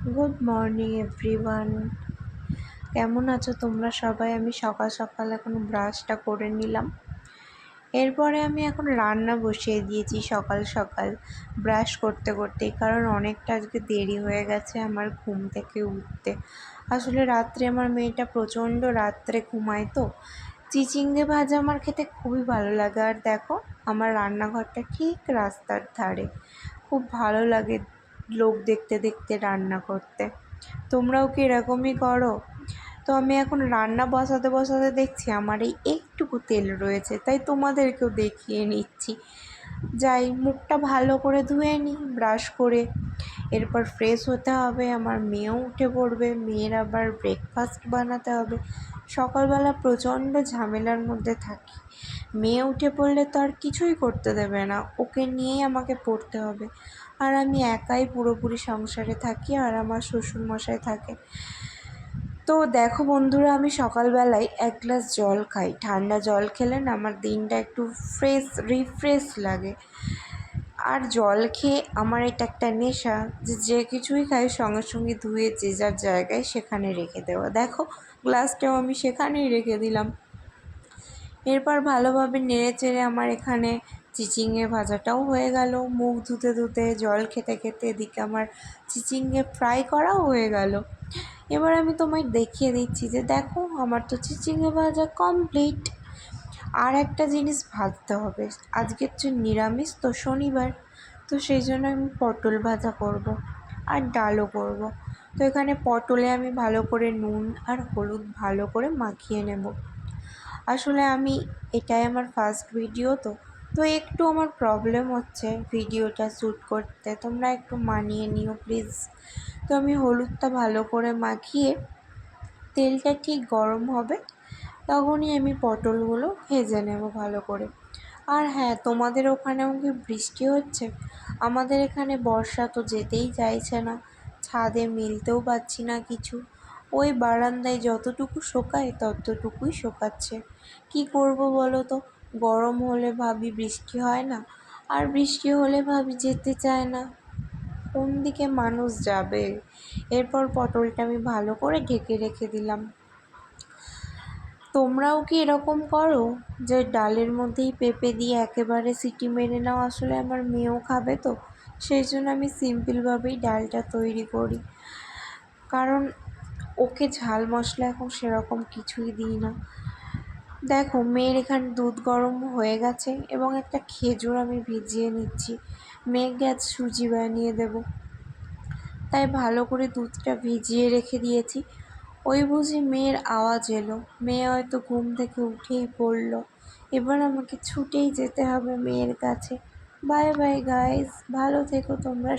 Good morning everyone. কেমন আছো তোমরা সবাই? আমি সকাল সকাল এখন ব্রাশটা করে নিলাম। এরপরে আমি এখন রান্না বসিয়ে দিয়েছি সকাল সকাল ব্রাশ করতে করতে, কারণ অনেকটা আজকে দেরি হয়ে গেছে আমার ঘুম থেকে উঠতে। আসলে রাত্রে আমার মেয়েটা প্রচণ্ড রাত্রে ঘুমায়, তো চিচিঙ্গে ভাজা আমার খেতে খুবই ভালো লাগে। আর দেখো, আমার রান্নাঘরটা ঠিক রাস্তার ধারে, খুব ভালো লাগে লোক দেখতে দেখতে রান্না করতে। তোমরাও কি এরকমই করো? তো আমি এখন রান্না বসাতে বসাতে দেখছি আমার এই একটুকু তেল রয়েছে, তাই তোমাদেরকেও দেখিয়ে নিচ্ছি। যাই, মুখটা ভালো করে ধুয়ে নিই ব্রাশ করে। এরপর ফ্রেশ হতে হবে, আমার মেয়েও উঠে পড়বে, মেয়ের আবার ব্রেকফাস্ট বানাতে হবে। সকালবেলা প্রচণ্ড ঝামেলার মধ্যে থাকি। মেয়ে উঠে পড়লে তো আর কিছুই করতে দেবে না, ওকে নিয়েই আমাকে পড়তে হবে। আর আমি একাই পুরোপুরি সংসারে থাকি, আর আমার শ্বশুরমশাই থাকে। তো দেখো বন্ধুরা, আমি সকালবেলায় এক গ্লাস জল খাই। ঠান্ডা জল খেলে না আমার দিনটা একটু রিফ্রেশ লাগে। আর জল খেয়ে আমার এটা একটা নেশা যে যে কিছুই খাই সঙ্গে সঙ্গে ধুয়ে যে যার জায়গায় সেখানে রেখে দেওয়া। দেখো, গ্লাসটাও আমি সেখানেই রেখে দিলাম। এরপর ভালোভাবে নেড়ে চেড়ে আমার এখানে চিচিঙ্গে ভাজাটাও হয়ে গেল। মুখ ধুতে ধুতে জল খেতে খেতে এদিকে আমার চিচিঙ্গে ফ্রাই করাও হয়ে গেল। এবার আমি তোমায় দেখিয়ে দিচ্ছি যে দেখো, আমার তো চিচিঙ্গে ভাজা কমপ্লিট। আর একটা জিনিস ভাজতে হবে, আজকে হচ্ছে নিরামিষ, তো শনিবার, তো সেই জন্য আমি পটল ভাজা করব আর ডালও করব। তো এখানে পটলে আমি ভালো করে নুন আর হলুদ ভালো করে মাখিয়ে নেব। আসলে এটাই আমার ফার্স্ট ভিডিও, তো একটু আমার প্রবলেম হচ্ছে ভিডিওটা শ্যুট করতে, তোমরা একটু মানিয়ে নিও প্লিজ। তো আমি হলুদটা ভালো করে মাখিয়ে, তেলটা ঠিক গরম হবে তখনই আমি পটলগুলো ভেজে নেব ভালো করে। আর হ্যাঁ, তোমাদের ওখানেও কি বৃষ্টি হচ্ছে? আমাদের এখানে বর্ষা তো যেতেই চাইছে না, ছাদে মেলতেও পারছি না কিছু। ওই বারান্দায় যতটুকু শোকায় ততটুকুই শোকাচ্ছে। কি করব বলো তো? গরম হলে ভাবি বৃষ্টি হয় না, আর বৃষ্টি হলে ভাবি যেতে চায় না। কোন দিকে মানুষ যাবে? এরপর পটলটা আমি ভালো করে ঢেকে রেখে দিলাম। তোমরাও কি এরকম করো যে ডালের মধ্যেই পেঁপে দিয়ে একেবারে সিটি মেরে নাও? আসলে আমার মেয়েও খাবে, তো সেই জন্য আমি সিম্পলভাবেই ডালটা তৈরি করি, কারণ ওকে ঝাল মশলা এখন সেরকম কিছুই দিই না। দেখো, মেয়ের এখানে দুধ গরম হয়ে গেছে এবং একটা খেজুর আমি ভিজিয়ে নিচ্ছি। মেয়েকে আজ সুজি বানিয়ে দেব, তাই ভালো করে দুধটা ভিজিয়ে রেখে দিয়েছি। ওই বুঝি মেয়ের আওয়াজ এলো, মেয়ে হয়তো ঘুম থেকে উঠেই পড়ল। এবার আমাকে ছুটেই যেতে হবে মেয়ের কাছে। বাই বাই গাইস, ভালো থেকো তোমরা।